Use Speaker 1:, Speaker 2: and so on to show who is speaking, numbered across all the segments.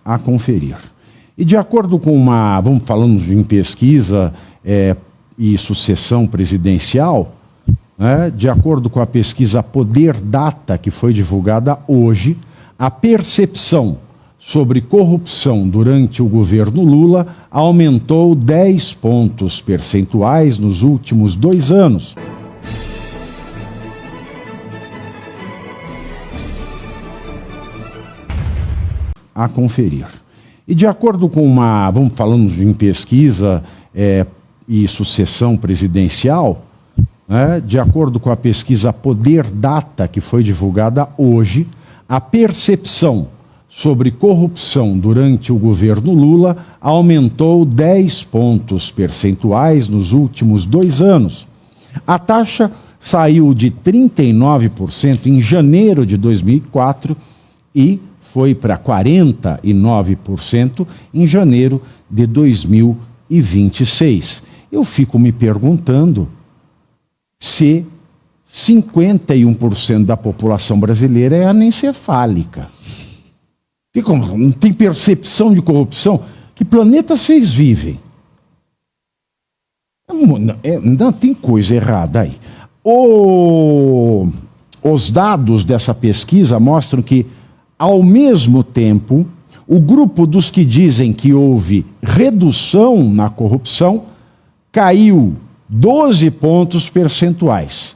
Speaker 1: a conferir. E de acordo com vamos falando em pesquisa e sucessão presidencial, né, de acordo com a pesquisa Poder Data, que foi divulgada hoje, a percepção sobre corrupção durante o governo Lula aumentou 10 pontos percentuais nos últimos 2 anos. A conferir. E de acordo com vamos falando em pesquisa e sucessão presidencial, né, de acordo com a pesquisa Poder Data, que foi divulgada hoje, a percepção sobre corrupção durante o governo Lula aumentou 10 pontos percentuais nos últimos 2 anos. A taxa saiu de 39% em janeiro de 2004 e foi para 49% em janeiro de 2026. Eu fico me perguntando se 51% da população brasileira é anencefálica. Que como não tem percepção de corrupção? Que planeta vocês vivem? Não, tem coisa errada aí. Os dados dessa pesquisa mostram que, ao mesmo tempo, o grupo dos que dizem que houve redução na corrupção caiu 12 pontos percentuais.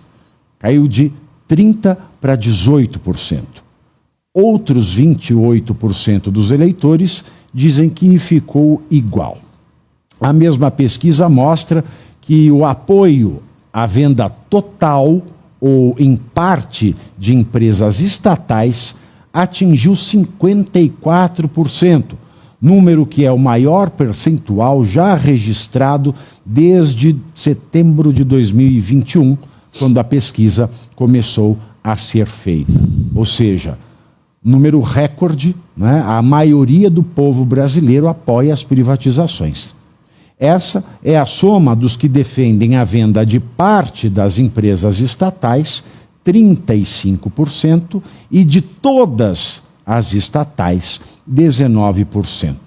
Speaker 1: Caiu de 30% para 18%. Outros 28% dos eleitores dizem que ficou igual. A mesma pesquisa mostra que o apoio à venda total ou em parte de empresas estatais atingiu 54%, número que é o maior percentual já registrado desde setembro de 2021, quando a pesquisa começou a ser feita. Ou seja, número recorde, né? A maioria do povo brasileiro apoia as privatizações. Essa é a soma dos que defendem a venda de parte das empresas estatais, 35%, e de todas as estatais, 19%.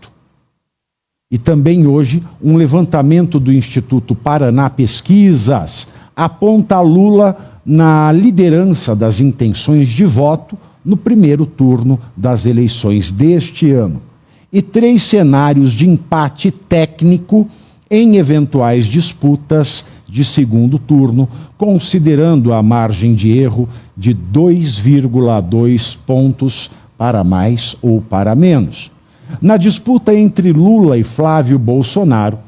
Speaker 1: E também hoje, um levantamento do Instituto Paraná Pesquisas aponta Lula na liderança das intenções de voto no primeiro turno das eleições deste ano. E 3 cenários de empate técnico em eventuais disputas de segundo turno, considerando a margem de erro de 2,2 pontos para mais ou para menos. Na disputa entre Lula e Flávio Bolsonaro,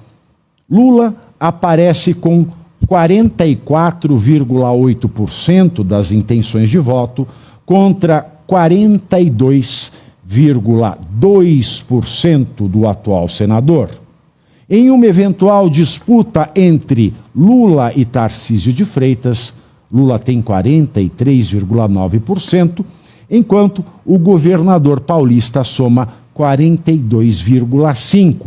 Speaker 1: Lula aparece com 44,8% das intenções de voto contra 42,2% do atual senador. Em uma eventual disputa entre Lula e Tarcísio de Freitas, Lula tem 43,9%, enquanto o governador paulista soma 42,5%.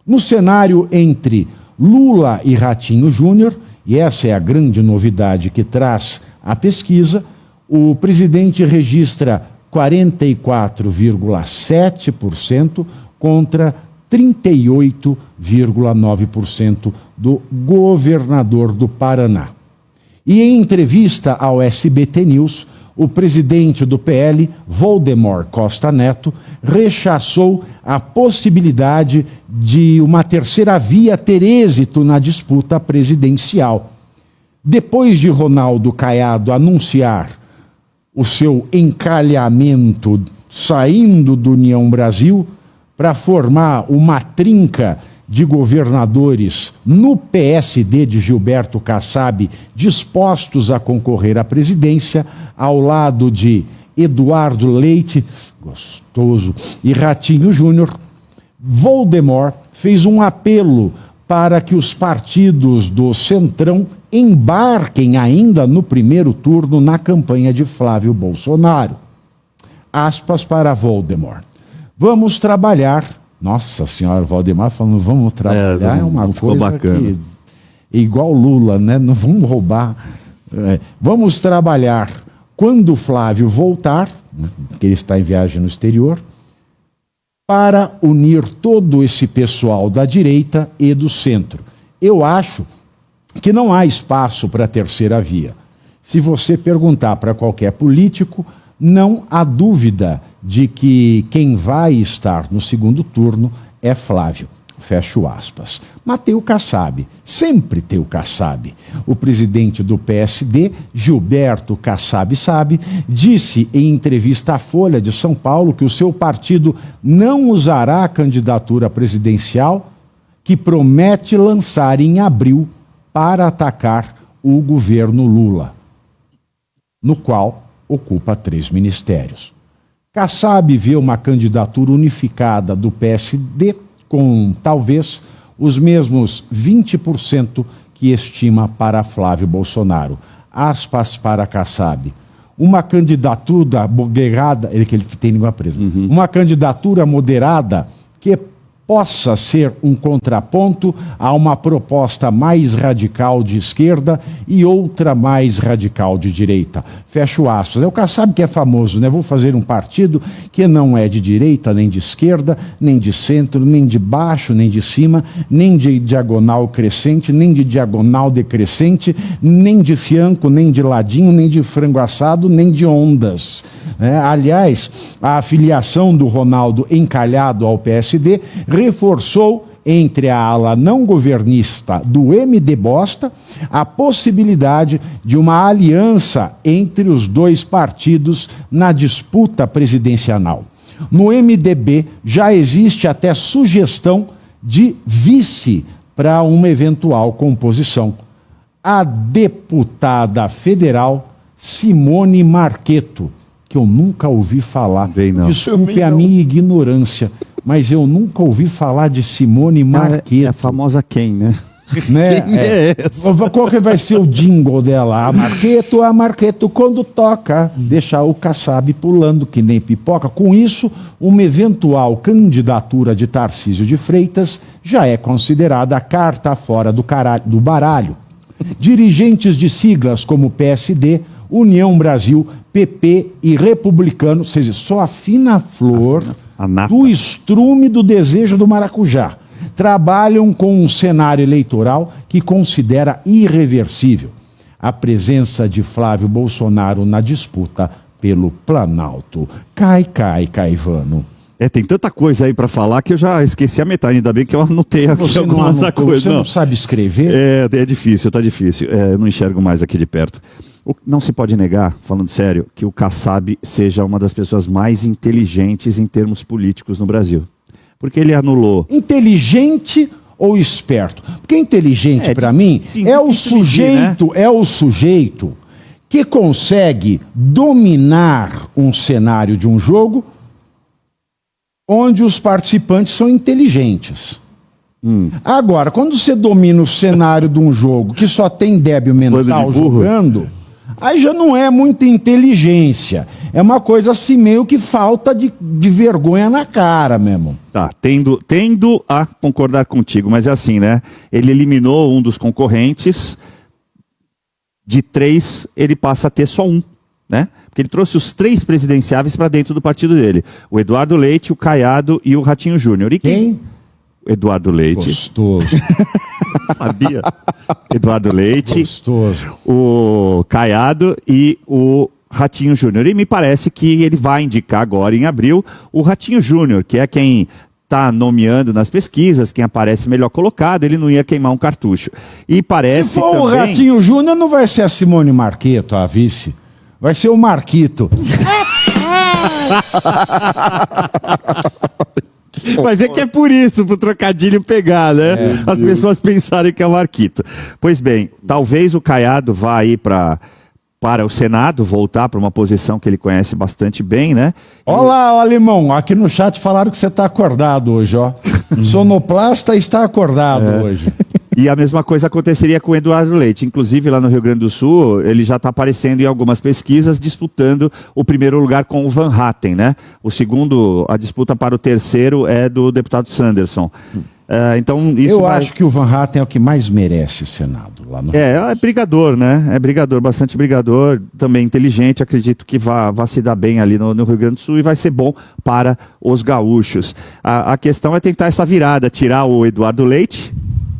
Speaker 1: No cenário entre Lula e Ratinho Júnior, e essa é a grande novidade que traz a pesquisa, o presidente registra 44,7% contra 38,9% do governador do Paraná. E em entrevista ao SBT News, o presidente do PL, Valdemar Costa Neto, rechaçou a possibilidade de uma terceira via ter êxito na disputa presidencial. Depois de Ronaldo Caiado anunciar o seu encalhamento saindo do União Brasil para formar uma trinca de governadores no PSD de Gilberto Kassab dispostos a concorrer à presidência, ao lado de Eduardo Leite, gostoso, e Ratinho Júnior, Valdemar fez um apelo para que os partidos do Centrão embarquem ainda no primeiro turno na campanha de Flávio Bolsonaro. Aspas para Valdemar. Vamos trabalhar. Nossa senhora, Valdemar falando, vamos trabalhar, é uma coisa bacana. Que é igual Lula, né? Não vamos roubar. Vamos trabalhar quando o Flávio voltar, né, que ele está em viagem no exterior, para unir todo esse pessoal da direita e do centro. Eu acho que não há espaço para a terceira via. Se você perguntar para qualquer político, não há dúvida de que quem vai estar no segundo turno é Flávio. Fecho aspas. Mateu Kassab, sempre Teu Kassab. O presidente do PSD, Gilberto Kassab Sabe, disse em entrevista à Folha de São Paulo que o seu partido não usará a candidatura presidencial que promete lançar em abril para atacar o governo Lula, no qual ocupa 3 ministérios. Kassab vê uma candidatura unificada do PSD com, talvez, os mesmos 20% que estima para Flávio Bolsonaro. Aspas para Kassab. Uma candidatura moderada, ele tem língua presa, uma candidatura moderada que possa ser um contraponto a uma proposta mais radical de esquerda e outra mais radical de direita. Fecho aspas. É o Kassab que é famoso, né? Vou fazer um partido que não é de direita, nem de esquerda, nem de centro, nem de baixo, nem de cima, nem de diagonal crescente, nem de diagonal decrescente, nem de fianco, nem de ladinho, nem de frango assado, nem de ondas. Aliás, a afiliação do Ronaldo encalhado ao PSD reforçou entre a ala não governista do MD Bosta a possibilidade de uma aliança entre os dois partidos na disputa presidencial. No MDB já existe até sugestão de vice para uma eventual composição. A deputada federal Simone Marqueto, que eu nunca ouvi falar. Desculpe a minha ignorância, mas eu nunca ouvi falar de Simone Marqueto.
Speaker 2: É a famosa quem, né?
Speaker 1: Quem é essa? Qual que vai ser o jingle dela? A Marqueto, quando toca, deixa o Kassab pulando que nem pipoca. Com isso, uma eventual candidatura de Tarcísio de Freitas já é considerada a carta fora do baralho. Dirigentes de siglas como PSD, União Brasil, PP e Republicano, ou seja, só a fina flor do estrume do desejo do maracujá, trabalham com um cenário eleitoral que considera irreversível a presença de Flávio Bolsonaro na disputa pelo Planalto. Caivano.
Speaker 2: Tem tanta coisa aí para falar que eu já esqueci a metade, ainda bem que eu anotei aqui algumas coisas.
Speaker 1: Você não sabe escrever?
Speaker 2: É difícil, tá difícil. Eu não enxergo mais aqui de perto. Não se pode negar, falando sério, que o Kassab seja uma das pessoas mais inteligentes em termos políticos no Brasil. Porque ele anulou...
Speaker 1: Inteligente ou esperto? Porque inteligente, para mim, é o sujeito que consegue dominar um cenário de um jogo onde os participantes são inteligentes. Agora, quando você domina o cenário de um jogo que só tem débil mental jogando, aí já não é muita inteligência. É uma coisa assim meio que falta de vergonha na cara mesmo.
Speaker 2: Tá, tendo a concordar contigo, mas é assim, né? Ele eliminou um dos concorrentes, de 3 ele passa a ter só 1. Né? Porque ele trouxe os 3 presidenciáveis para dentro do partido dele. O Eduardo Leite, o Caiado e o Ratinho Júnior. E quem? Eduardo Leite.
Speaker 1: Gostoso.
Speaker 2: Sabia? Eduardo Leite.
Speaker 1: Gostoso.
Speaker 2: O Caiado e o Ratinho Júnior. E me parece que ele vai indicar agora, em abril, o Ratinho Júnior, que é quem está nomeando nas pesquisas, quem aparece melhor colocado, ele não ia queimar um cartucho. E parece
Speaker 1: Se for
Speaker 2: também...
Speaker 1: o Ratinho Júnior, não vai ser a Simone Marqueto, a vice. Vai ser o Marquito.
Speaker 2: Vai ver que é por isso, pro trocadilho pegar, né? As pessoas pensarem que é o Marquito. Pois bem, talvez o Caiado vá aí para o Senado, voltar para uma posição que ele conhece bastante bem, né?
Speaker 1: Olá, Alemão, aqui no chat falaram que você está acordado hoje, ó. Sonoplasta está acordado hoje.
Speaker 2: E a mesma coisa aconteceria com o Eduardo Leite. Inclusive, lá no Rio Grande do Sul, ele já está aparecendo em algumas pesquisas, disputando o primeiro lugar com o Van Hatten, né? O segundo, a disputa para o terceiro é do deputado Sanderson. Então, isso
Speaker 1: Eu acho que o Van Hatten é o que mais merece o Senado lá no
Speaker 2: é brigador, né? É brigador, bastante brigador, também inteligente. Acredito que vá se dar bem ali no Rio Grande do Sul e vai ser bom para os gaúchos. A questão é tentar essa virada, tirar o Eduardo Leite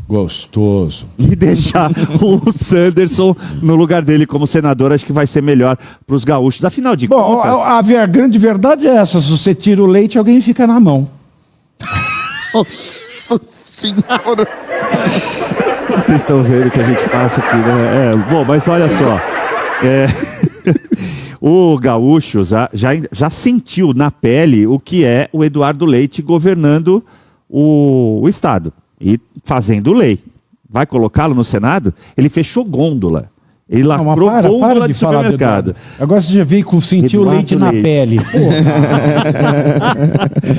Speaker 1: Gostoso.
Speaker 2: e deixar o Sanderson no lugar dele como senador. Acho que vai ser melhor para os gaúchos. Afinal de
Speaker 1: Bom,
Speaker 2: contas...
Speaker 1: a grande verdade é essa: se você tira o leite, alguém fica na mão.
Speaker 3: Nossa senhora!
Speaker 2: Vocês estão vendo que a gente passa aqui, né? Bom, mas olha só. O gaúcho já sentiu na pele o que é o Eduardo Leite governando o Estado e fazendo lei. Vai colocá-lo no Senado? Ele fechou gôndola. Ele lacrou gôndola de supermercado.
Speaker 1: Agora você já veio com sentir o leite na pele.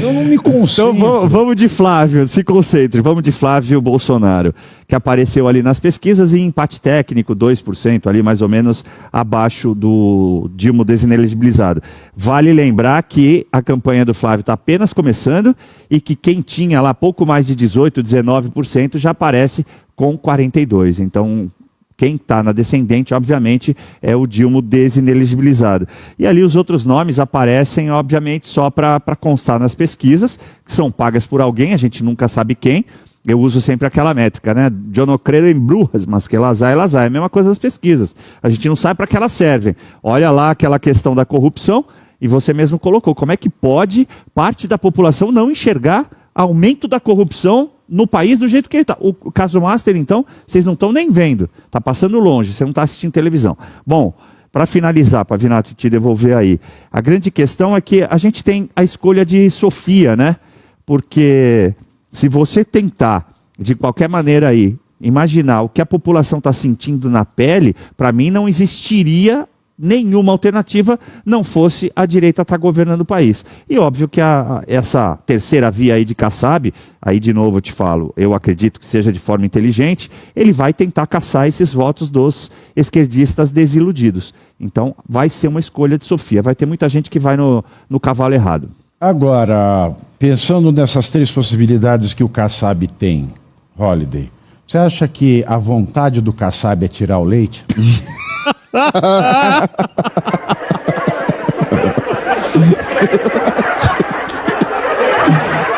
Speaker 1: Eu não me concentro.
Speaker 2: Então vamos de Flávio, se concentre. Vamos de Flávio Bolsonaro, que apareceu ali nas pesquisas em empate técnico, 2%, ali mais ou menos abaixo do Dilma desinelegibilizado. Vale lembrar que a campanha do Flávio está apenas começando e que quem tinha lá pouco mais de 18%, 19% já aparece com 42%. Então... quem está na descendente, obviamente, é o Dilma desinelegibilizado. E ali os outros nomes aparecem, obviamente, só para constar nas pesquisas, que são pagas por alguém, a gente nunca sabe quem. Eu uso sempre aquela métrica, né? Eu não creio em bruxas, mas que elas há. É a mesma coisa das pesquisas. A gente não sabe para que elas servem. Olha lá aquela questão da corrupção, e você mesmo colocou. Como é que pode parte da população não enxergar aumento da corrupção no país do jeito que ele está? O caso Master, então, vocês não estão nem vendo. Está passando longe, você não está assistindo televisão. Bom, para finalizar, para Vinato te devolver aí, a grande questão é que a gente tem a escolha de Sofia, né? Porque se você tentar, de qualquer maneira aí, imaginar o que a população está sentindo na pele, para mim não existiria nenhuma alternativa não fosse a direita estar governando o país. E óbvio que essa terceira via aí de Kassab, aí de novo eu te falo, eu acredito que seja de forma inteligente, ele vai tentar caçar esses votos dos esquerdistas desiludidos. Então vai ser uma escolha de Sofia, vai ter muita gente que vai no cavalo errado.
Speaker 1: Agora, pensando nessas três possibilidades que o Kassab tem, Holiday, você acha que a vontade do Kassab é tirar o leite?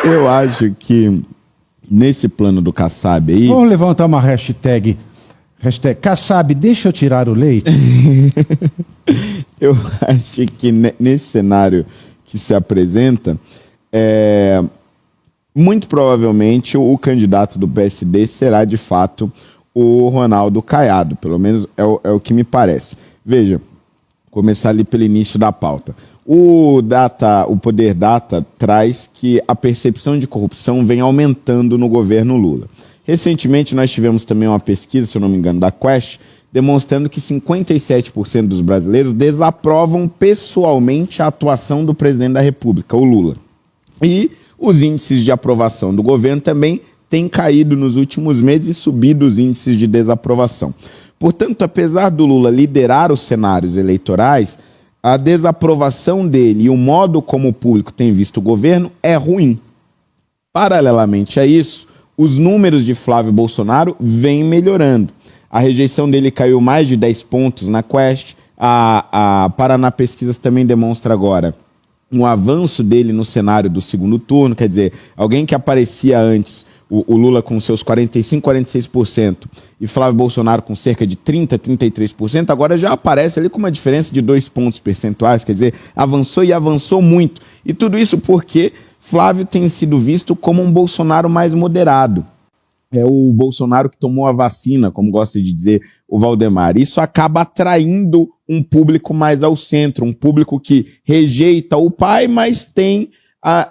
Speaker 3: Eu acho que nesse plano do Kassab aí...
Speaker 1: Vamos levantar uma hashtag Kassab, deixa eu tirar o leite?
Speaker 3: Eu acho que nesse cenário que se apresenta, muito provavelmente o candidato do PSD será de fato o Ronaldo Caiado, pelo menos é o que me parece. Veja, começar ali pelo início da pauta. O Poder Data traz que a percepção de corrupção vem aumentando no governo Lula. Recentemente nós tivemos também uma pesquisa, se eu não me engano, da Quest, demonstrando que 57% dos brasileiros desaprovam pessoalmente a atuação do presidente da República, o Lula. E os índices de aprovação do governo também têm caído nos últimos meses e subido os índices de desaprovação. Portanto, apesar do Lula liderar os cenários eleitorais, a desaprovação dele e o modo como o público tem visto o governo é ruim. Paralelamente a isso, os números de Flávio Bolsonaro vêm melhorando. A rejeição dele caiu mais de 10 pontos na Quest. A Paraná Pesquisas também demonstra agora um avanço dele no cenário do segundo turno. Quer dizer, alguém que aparecia antes, o Lula com seus 45%, 46%, e Flávio Bolsonaro com cerca de 30%, 33%, agora já aparece ali com uma diferença de 2 pontos percentuais. Quer dizer, avançou e avançou muito. E tudo isso porque Flávio tem sido visto como um Bolsonaro mais moderado. É o Bolsonaro que tomou a vacina, como gosta de dizer o Valdemar. Isso acaba atraindo um público mais ao centro, um público que rejeita o pai, mas tem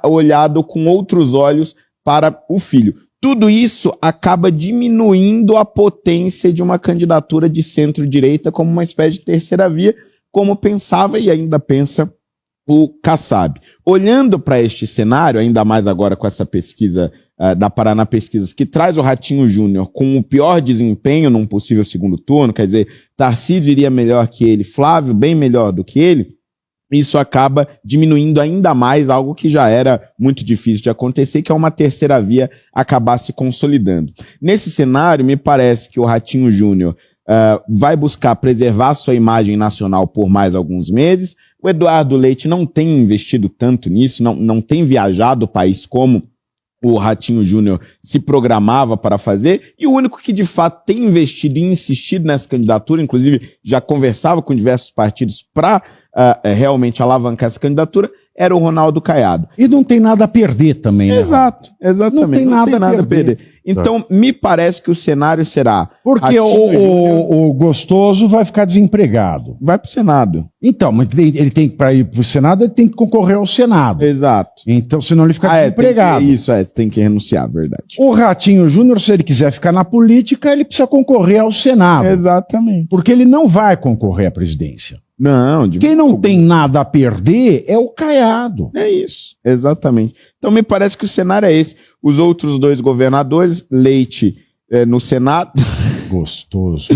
Speaker 3: olhado com outros olhos para o filho. Tudo isso acaba diminuindo a potência de uma candidatura de centro-direita como uma espécie de terceira via, como pensava e ainda pensa o Kassab. Olhando para este cenário, ainda mais agora com essa pesquisa da Paraná Pesquisas, que traz o Ratinho Júnior com o pior desempenho num possível segundo turno, quer dizer, Tarcísio iria melhor que ele, Flávio bem melhor do que ele, isso acaba diminuindo ainda mais algo que já era muito difícil de acontecer, que é uma terceira via acabar se consolidando. Nesse cenário, me parece que o Ratinho Júnior vai buscar preservar sua imagem nacional por mais alguns meses. O Eduardo Leite não tem investido tanto nisso, não tem viajado o país como o Ratinho Júnior se programava para fazer, e o único que de fato tem investido e insistido nessa candidatura, inclusive já conversava com diversos partidos para realmente alavancar essa candidatura, era o Ronaldo Caiado.
Speaker 1: E não tem nada a perder também, né?
Speaker 3: Exato, exatamente. Não tem nada a perder. Então, me parece que o cenário será...
Speaker 1: Porque o gostoso vai ficar desempregado.
Speaker 3: Vai para o Senado.
Speaker 1: Então, mas ele tem que, para ir para o Senado, ele tem que concorrer ao Senado.
Speaker 3: Exato.
Speaker 1: Então, senão ele fica desempregado.
Speaker 3: Tem que renunciar, verdade.
Speaker 1: O Ratinho Júnior, se ele quiser ficar na política, ele precisa concorrer ao Senado.
Speaker 3: Exatamente.
Speaker 1: Porque ele não vai concorrer à presidência.
Speaker 3: Não,
Speaker 1: quem não tem nada a perder é o Caiado.
Speaker 3: É isso, exatamente. Então me parece que o cenário é esse. Os outros dois governadores, Leite no Senado.
Speaker 1: Gostoso.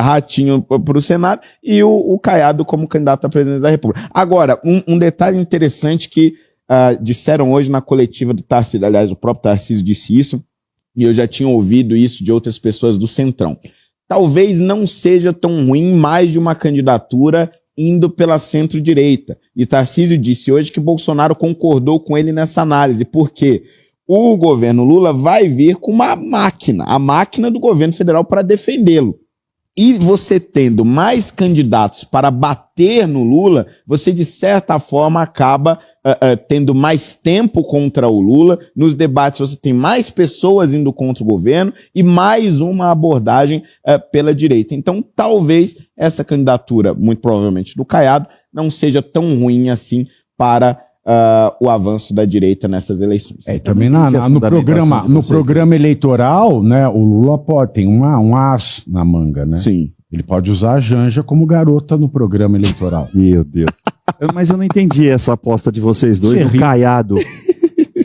Speaker 3: Ratinho para o Senado e o Caiado como candidato a presidente da República. Agora, um detalhe interessante que disseram hoje na coletiva do Tarcísio, aliás, o próprio Tarcísio disse isso, e eu já tinha ouvido isso de outras pessoas do Centrão. Talvez não seja tão ruim mais de uma candidatura indo pela centro-direita. E Tarcísio disse hoje que Bolsonaro concordou com ele nessa análise, porque o governo Lula vai vir com uma máquina, a máquina do governo federal para defendê-lo. E você tendo mais candidatos para bater no Lula, você de certa forma acaba tendo mais tempo contra o Lula. Nos debates você tem mais pessoas indo contra o governo e mais uma abordagem pela direita. Então talvez essa candidatura, muito provavelmente do Caiado, não seja tão ruim assim para o avanço da direita nessas eleições.
Speaker 1: Também no programa eleitoral, né, o Lula tem um as na manga, né?
Speaker 3: Sim.
Speaker 1: Ele pode usar a Janja como garota no programa eleitoral.
Speaker 2: Meu Deus. Mas eu não entendi essa aposta de vocês dois no Caiado.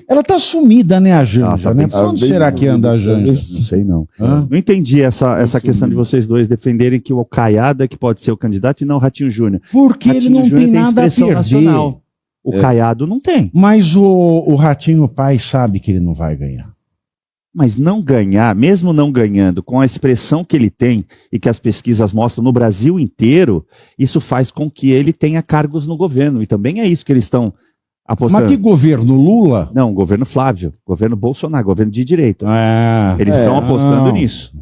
Speaker 1: Ela tá sumida, né, a Janja, né? Pra onde será que anda a Janja?
Speaker 2: Não sei não. Não entendi essa questão de vocês dois defenderem que o Caiado é que pode ser o candidato e não o Ratinho Júnior.
Speaker 1: Porque ele não tem nada a perder.
Speaker 2: Nacional. O Caiado não tem.
Speaker 1: Mas o Ratinho pai sabe que ele não vai ganhar.
Speaker 2: Mas não ganhar, mesmo não ganhando, com a expressão que ele tem e que as pesquisas mostram no Brasil inteiro, isso faz com que ele tenha cargos no governo. E também é isso que eles estão apostando.
Speaker 1: Mas que governo? Lula?
Speaker 2: Não, governo Flávio, governo Bolsonaro, governo de direita. Eles estão apostando nisso.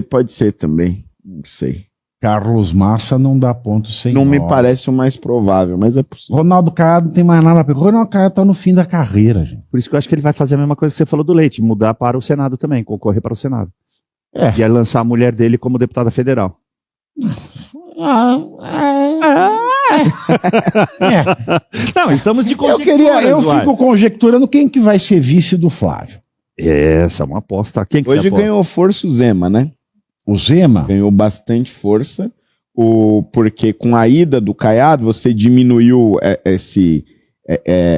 Speaker 3: Pode ser também. Não sei.
Speaker 1: Carlos Massa não dá ponto sem
Speaker 3: nó. Não me parece o mais provável, mas é possível.
Speaker 1: Ronaldo Caiado não tem mais nada a ver. Ronaldo Caiado tá no fim da carreira, gente.
Speaker 2: Por isso que eu acho que ele vai fazer a mesma coisa que você falou do Leite, mudar para o Senado também, concorrer para o Senado. E aí lançar a mulher dele como deputada federal. Não, estamos de conjecturas.
Speaker 1: Eu fico conjecturando quem que vai ser vice do Flávio.
Speaker 2: Essa é uma aposta. Quem que
Speaker 3: hoje ganhou força o Zema, né?
Speaker 1: O Zema?
Speaker 3: Ganhou bastante força, porque com a ida do Caiado você diminuiu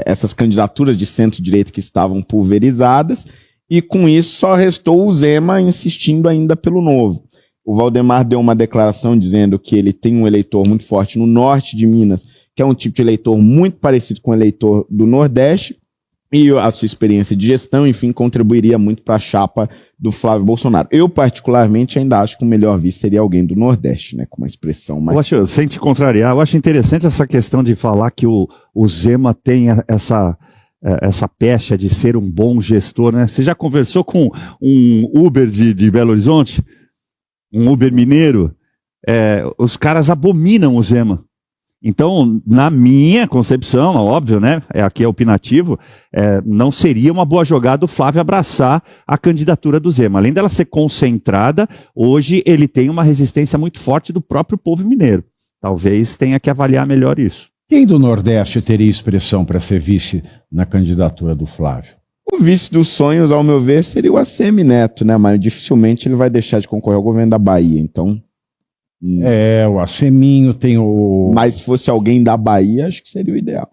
Speaker 3: essas candidaturas de centro-direita que estavam pulverizadas, e com isso só restou o Zema insistindo ainda pelo Novo. O Valdemar deu uma declaração dizendo que ele tem um eleitor muito forte no norte de Minas, que é um tipo de eleitor muito parecido com o eleitor do Nordeste, e a sua experiência de gestão, enfim, contribuiria muito para a chapa do Flávio Bolsonaro. Eu, particularmente, ainda acho que o melhor vice seria alguém do Nordeste, né? Com uma expressão mais...
Speaker 2: Sem te contrariar, eu acho interessante essa questão de falar que o Zema tem essa pecha de ser um bom gestor, né? Você já conversou com um Uber de Belo Horizonte? Um Uber mineiro? Os caras abominam o Zema. Então, na minha concepção, óbvio, né? Aqui é opinativo, não seria uma boa jogada o Flávio abraçar a candidatura do Zema. Além dela ser concentrada, hoje ele tem uma resistência muito forte do próprio povo mineiro. Talvez tenha que avaliar melhor isso.
Speaker 1: Quem do Nordeste teria expressão para ser vice na candidatura do Flávio?
Speaker 3: O vice dos sonhos, ao meu ver, seria o ACM Neto, né? Mas dificilmente ele vai deixar de concorrer ao governo da Bahia, então...
Speaker 1: o Aceminho tem o...
Speaker 3: Mas se fosse alguém da Bahia, acho que seria o ideal.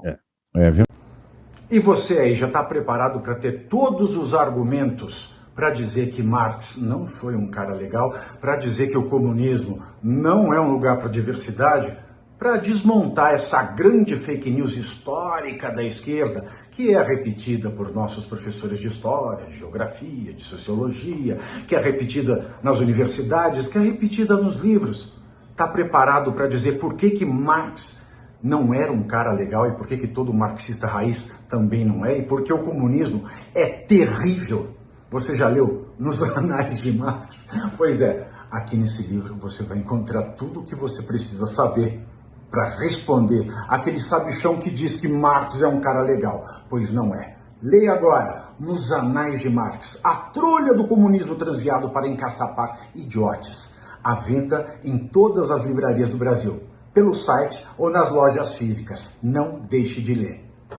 Speaker 4: E você aí, já está preparado para ter todos os argumentos para dizer que Marx não foi um cara legal, para dizer que o comunismo não é um lugar para diversidade? para desmontar essa grande fake news histórica da esquerda, que é repetida por nossos professores de história, de geografia, de sociologia, que é repetida nas universidades, que é repetida nos livros. Está preparado para dizer por que Marx não era um cara legal e por que todo marxista raiz também não é, e por que o comunismo é terrível? Você já leu nos Anais de Marx? Pois é, aqui nesse livro você vai encontrar tudo o que você precisa saber para responder aquele sabichão que diz que Marx é um cara legal, pois não é. Leia agora, nos Anais de Marx, a trolha do comunismo transviado para encaçapar idiotes. À venda em todas as livrarias do Brasil, pelo site ou nas lojas físicas. Não deixe de ler.